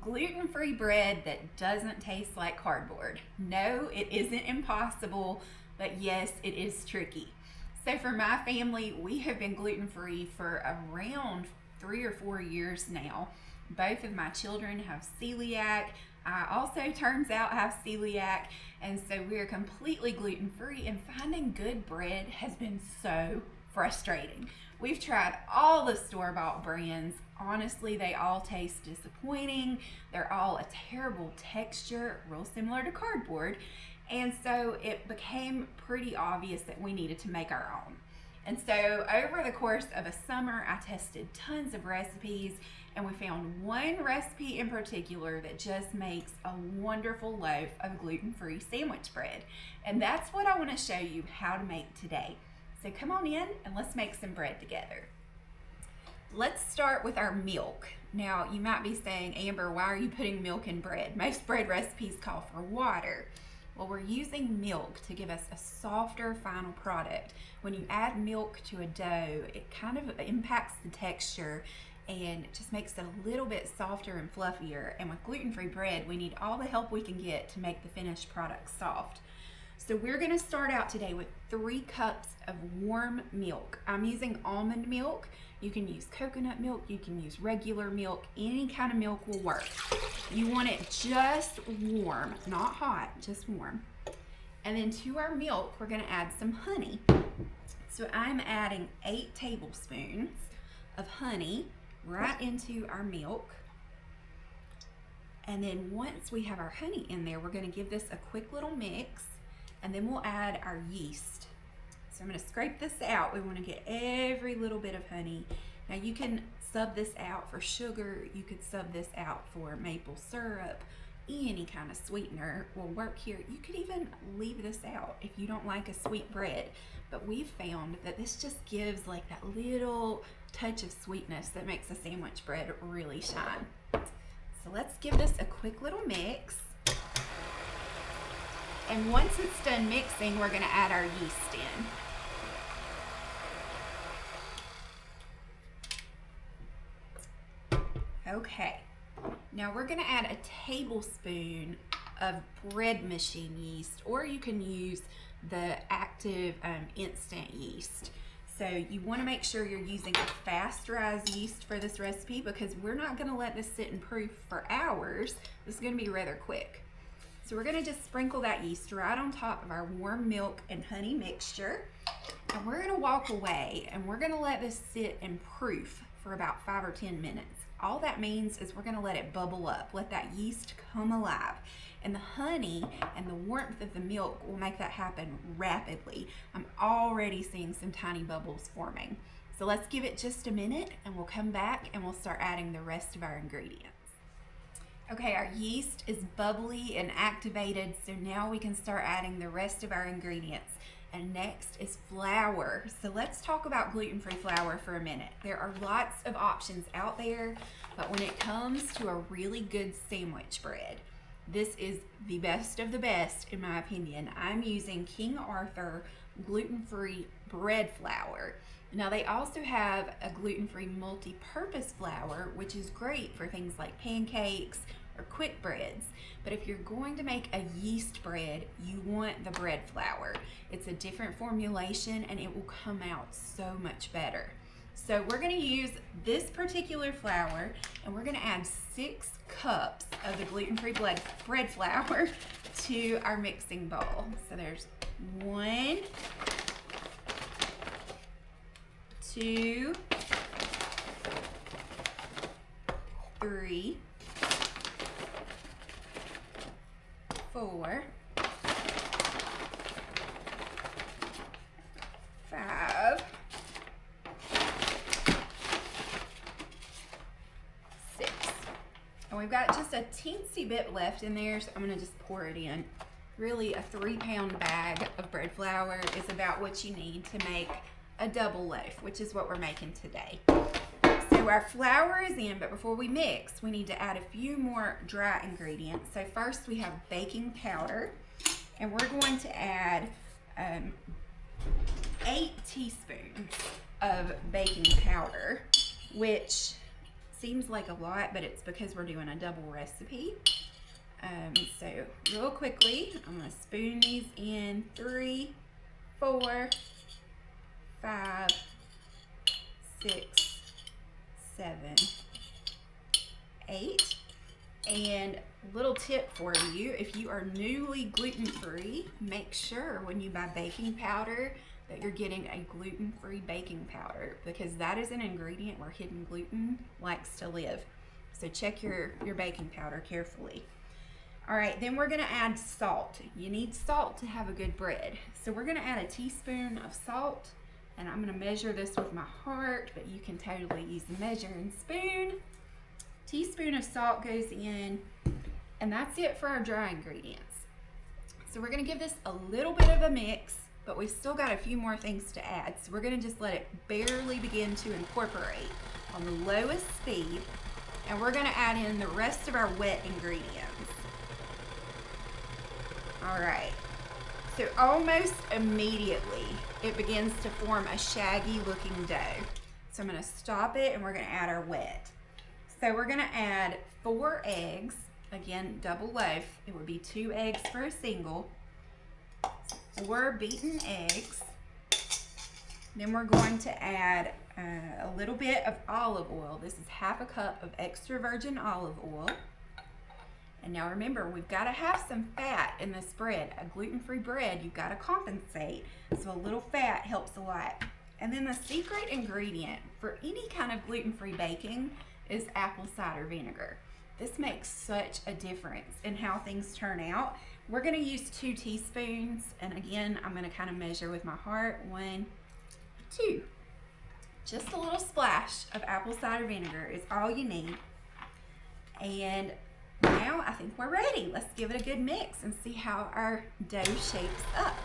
Gluten-free bread that doesn't taste like cardboard. No, it isn't impossible, but yes, it is tricky. So for my family, we have been gluten-free for around 3 or 4 years now. Both of my children have celiac. I also, turns out, have celiac, and so we're completely gluten-free, and finding good bread has been so frustrating. We've tried all the store-bought brands. Honestly, they all taste disappointing. They're all a terrible texture, real similar to cardboard. And so it became pretty obvious that we needed to make our own. And so over the course of a summer, I tested tons of recipes, and we found one recipe in particular that just makes a wonderful loaf of gluten-free sandwich bread. And that's what I want to show you how to make today. So come on in and let's make some bread together. Let's start with our milk. Now you might be saying, Amber, why are you putting milk in bread? Most bread recipes call for water. Well, we're using milk to give us a softer final product. When you add milk to a dough, it kind of impacts the texture and it just makes it a little bit softer and fluffier. And with gluten-free bread, we need all the help we can get to make the finished product soft. So we're gonna start out today with 3 cups of warm milk. I'm using almond milk. You can use coconut milk, you can use regular milk, any kind of milk will work. You want it just warm, not hot, just warm. And then to our milk, we're gonna add some honey. So I'm adding 8 tablespoons of honey right into our milk. And then once we have our honey in there, we're gonna give this a quick little mix, and then we'll add our yeast. So I'm going to scrape this out. We want to get every little bit of honey. Now you can sub this out for sugar. You could sub this out for maple syrup. Any kind of sweetener will work here. You could even leave this out if you don't like a sweet bread. But we've found that this just gives like that little touch of sweetness that makes a sandwich bread really shine. So let's give this a quick little mix. And once it's done mixing, we're going to add our yeast in. Okay, now we're going to add a tablespoon of bread machine yeast, or you can use the active instant yeast. So you want to make sure you're using a fast rise yeast for this recipe, because we're not going to let this sit in proof for hours. This is going to be rather quick. So we're going to just sprinkle that yeast right on top of our warm milk and honey mixture. And we're going to walk away and we're going to let this sit in proof for about 5 or 10 minutes. All that means is we're going to let it bubble up, let that yeast come alive. And the honey and the warmth of the milk will make that happen rapidly. I'm already seeing some tiny bubbles forming. So let's give it just a minute and we'll come back and we'll start adding the rest of our ingredients. Okay, our yeast is bubbly and activated, so now we can start adding the rest of our ingredients. And next is flour. So let's talk about gluten-free flour for a minute. There are lots of options out there, but when it comes to a really good sandwich bread, this is the best of the best in my opinion. I'm using King Arthur gluten-free bread flour. Now they also have a gluten-free multi-purpose flour, which is great for things like pancakes or quick breads. But if you're going to make a yeast bread, you want the bread flour. It's a different formulation and it will come out so much better. So we're going to use this particular flour and we're going to add 6 cups of the gluten-free bread flour to our mixing bowl. So there's 1, 2, 3, 4, 5, 6. And we've got just a teensy bit left in there, so I'm going to just pour it in. Really, a 3-pound bag of bread flour is about what you need to make a double loaf, which is what we're making today. So our flour is in, but before we mix, we need to add a few more dry ingredients. So first we have baking powder, and we're going to add 8 teaspoons of baking powder, which seems like a lot, but it's because we're doing a double recipe. So real quickly, I'm gonna spoon these in 3, 4, 5, 6, 7, 8. And little tip for you, if you are newly gluten-free, make sure when you buy baking powder that you're getting a gluten-free baking powder, because that is an ingredient where hidden gluten likes to live. So check your baking powder carefully. All right, then we're gonna add salt. You need salt to have a good bread. So we're gonna add a teaspoon of salt, and I'm gonna measure this with my heart, but you can totally use a measuring spoon. Teaspoon of salt goes in, and that's it for our dry ingredients. So we're gonna give this a little bit of a mix, but we've still got a few more things to add. So we're gonna just let it barely begin to incorporate on the lowest speed, and we're gonna add in the rest of our wet ingredients. All right, so almost immediately it begins to form a shaggy looking dough. So I'm gonna stop it and we're gonna add our wet. So we're gonna add 4 eggs, again, double loaf. It would be 2 eggs for a single, 4 beaten eggs. Then we're going to add a little bit of olive oil. This is half a cup of extra virgin olive oil. And now remember, we've got to have some fat in this bread. A gluten-free bread, you've got to compensate. So a little fat helps a lot. And then the secret ingredient for any kind of gluten-free baking is apple cider vinegar. This makes such a difference in how things turn out. We're going to use 2 teaspoons. And again, I'm going to kind of measure with my heart. 1, 2. Just a little splash of apple cider vinegar is all you need. And now I think we're ready. Let's give it a good mix and see how our dough shapes up.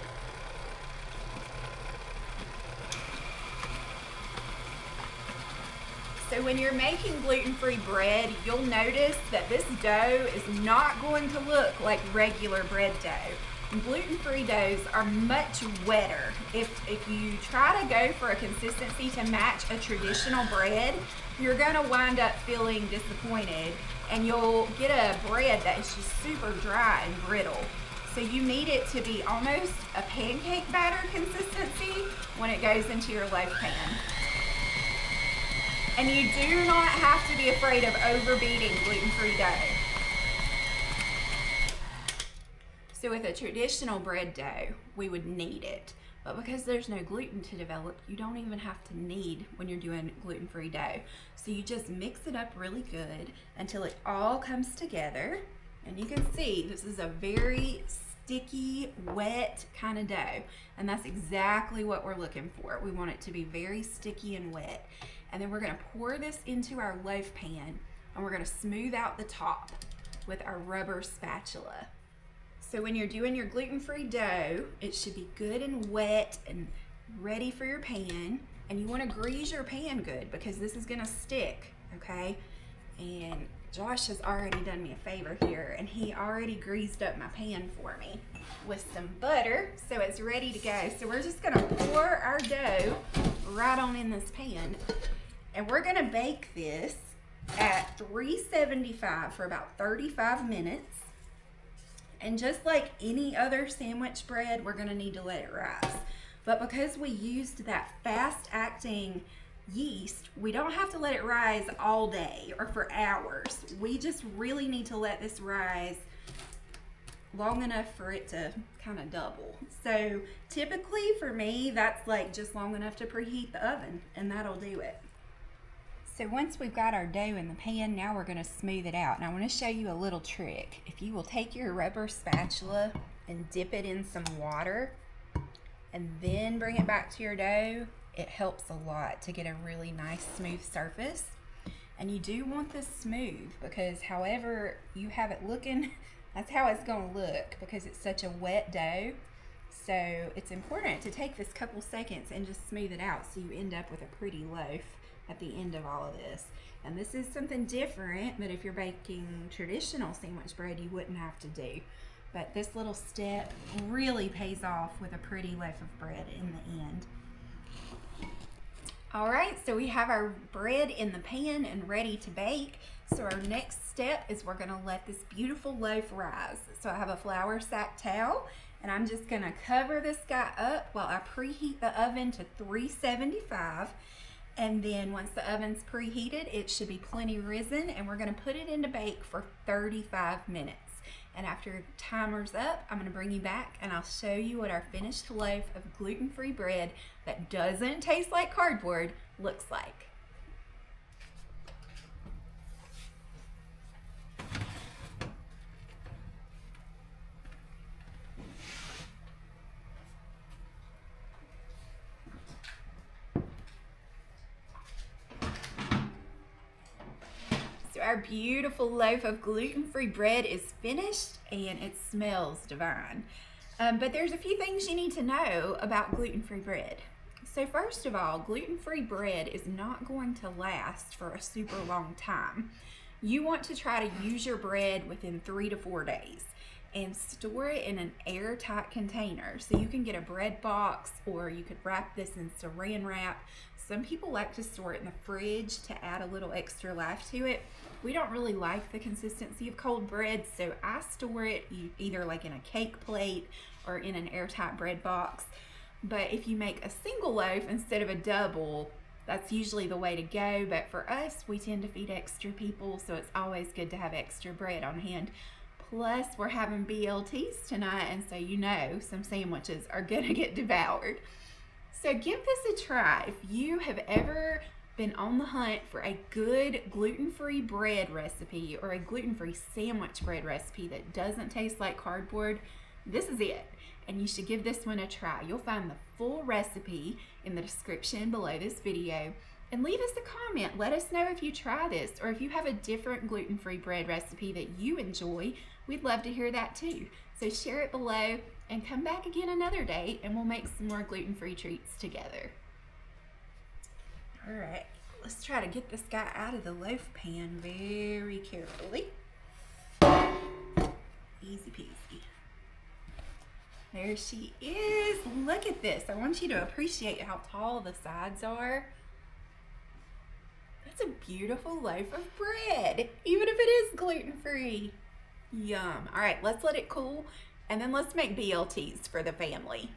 So when you're making gluten-free bread, you'll notice that this dough is not going to look like regular bread dough. Gluten-free doughs are much wetter. If you try to go for a consistency to match a traditional bread, you're gonna wind up feeling disappointed, and you'll get a bread that is just super dry and brittle. So you need it to be almost a pancake batter consistency when it goes into your loaf pan. And you do not have to be afraid of overbeating gluten-free dough. So with a traditional bread dough, we would knead it. But because there's no gluten to develop, you don't even have to knead when you're doing gluten-free dough. So you just mix it up really good until it all comes together. And you can see this is a very sticky, wet kind of dough. And that's exactly what we're looking for. We want it to be very sticky and wet. And then we're gonna pour this into our loaf pan, and we're gonna smooth out the top with our rubber spatula. So when you're doing your gluten-free dough, it should be good and wet and ready for your pan. And you wanna grease your pan good because this is gonna stick, okay? And Josh has already done me a favor here, and he already greased up my pan for me with some butter, so it's ready to go. So we're just gonna pour our dough right on in this pan. And we're gonna bake this at 375 for about 35 minutes. And just like any other sandwich bread, we're gonna need to let it rise. But because we used that fast-acting yeast, we don't have to let it rise all day or for hours. We just really need to let this rise long enough for it to kind of double. So typically for me, that's like just long enough to preheat the oven, and that'll do it. So once we've got our dough in the pan, now we're gonna smooth it out. And I wanna show you a little trick. If you will take your rubber spatula and dip it in some water and then bring it back to your dough, it helps a lot to get a really nice smooth surface. And you do want this smooth because however you have it looking, that's how it's gonna look because it's such a wet dough. So it's important to take this couple seconds and just smooth it out so you end up with a pretty loaf at the end of all of this. And this is something different, but if you're baking traditional sandwich bread, you wouldn't have to do. But this little step really pays off with a pretty loaf of bread in the end. All right, so we have our bread in the pan and ready to bake. So our next step is we're gonna let this beautiful loaf rise. So I have a flour sack towel and I'm just gonna cover this guy up while I preheat the oven to 375. And then once the oven's preheated, it should be plenty risen, and we're gonna put it in to bake for 35 minutes. And after the timer's up, I'm gonna bring you back and I'll show you what our finished loaf of gluten-free bread that doesn't taste like cardboard looks like. Our beautiful loaf of gluten-free bread is finished and it smells divine. But there's a few things you need to know about gluten-free bread. So first of all, gluten-free bread is not going to last for a super long time. You want to try to use your bread within 3 to 4 days and store it in an airtight container. So you can get a bread box, or you could wrap this in saran wrap. Some people like to store it in the fridge to add a little extra life to it. We don't really like the consistency of cold bread, so I store it either like in a cake plate or in an airtight bread box. But if you make a single loaf instead of a double, that's usually the way to go. But for us, we tend to feed extra people, so it's always good to have extra bread on hand. Plus, we're having BLTs tonight, and so you know some sandwiches are gonna get devoured. So give this a try. If you have ever been on the hunt for a good gluten-free bread recipe or a gluten-free sandwich bread recipe that doesn't taste like cardboard, this is it. And you should give this one a try. You'll find the full recipe in the description below this video. And leave us a comment. Let us know if you try this, or if you have a different gluten-free bread recipe that you enjoy. We'd love to hear that too. So share it below and come back again another day and we'll make some more gluten-free treats together. All right, let's try to get this guy out of the loaf pan very carefully. Easy peasy. There she is. Look at this. I want you to appreciate how tall the sides are. That's a beautiful loaf of bread, even if it is gluten-free. Yum. All right, let's let it cool, and then let's make BLTs for the family.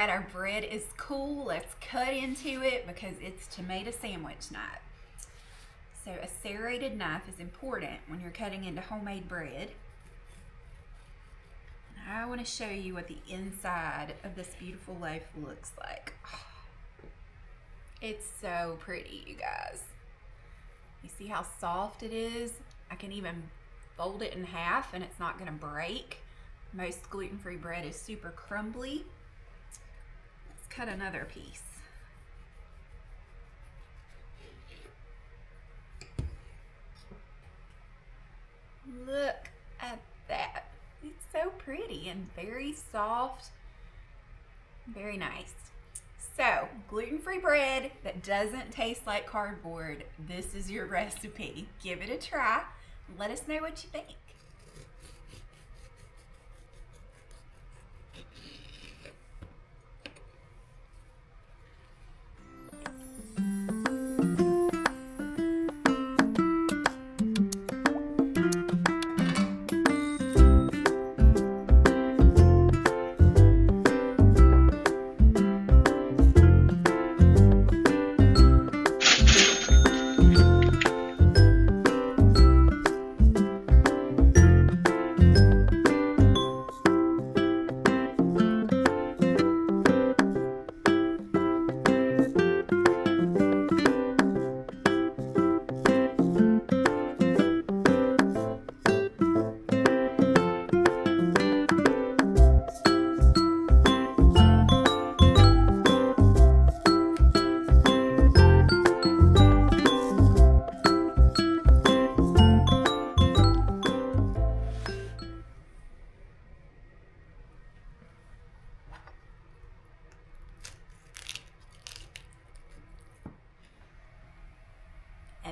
Our bread is cool. Let's cut into it because it's tomato sandwich night. So a serrated knife is important when you're cutting into homemade bread. And I want to show you what the inside of this beautiful loaf looks like. It's so pretty, you guys. You see how soft it is? I can even fold it in half and it's not going to break. Most gluten-free bread is super crumbly. Cut another piece. Look at that. It's so pretty and very soft. Very nice. So, gluten-free bread that doesn't taste like cardboard. This is your recipe. Give it a try. Let us know what you think.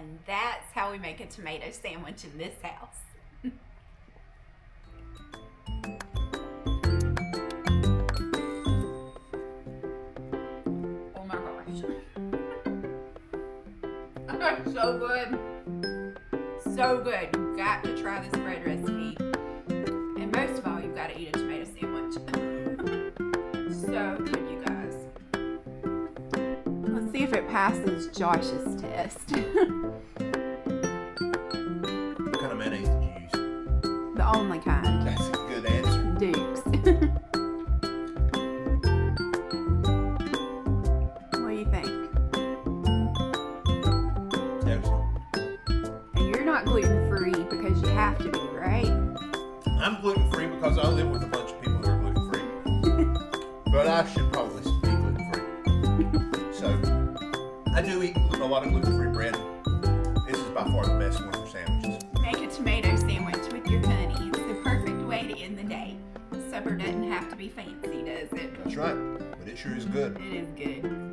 And that's how we make a tomato sandwich in this house. Oh my gosh. That's so good. So good. You've got to try this bread recipe. And most of all, you've got to eat a tomato sandwich. So good, you guys. Let's see if it passes Josh's test. What kind of mayonnaise did you use? The only kind. That's a good answer. Duke's. What do you think? Excellent. And you're not gluten-free because you have to be, right? I'm gluten-free because I live with a bunch of people who are gluten-free. But I should probably be gluten-free. So, I do eat a lot of gluten-free bread. This is by far the best one for sandwiches. Make a tomato sandwich with your honey. It's the perfect way to end the day. Supper doesn't have to be fancy, does it? That's right. But it sure is good. It is good.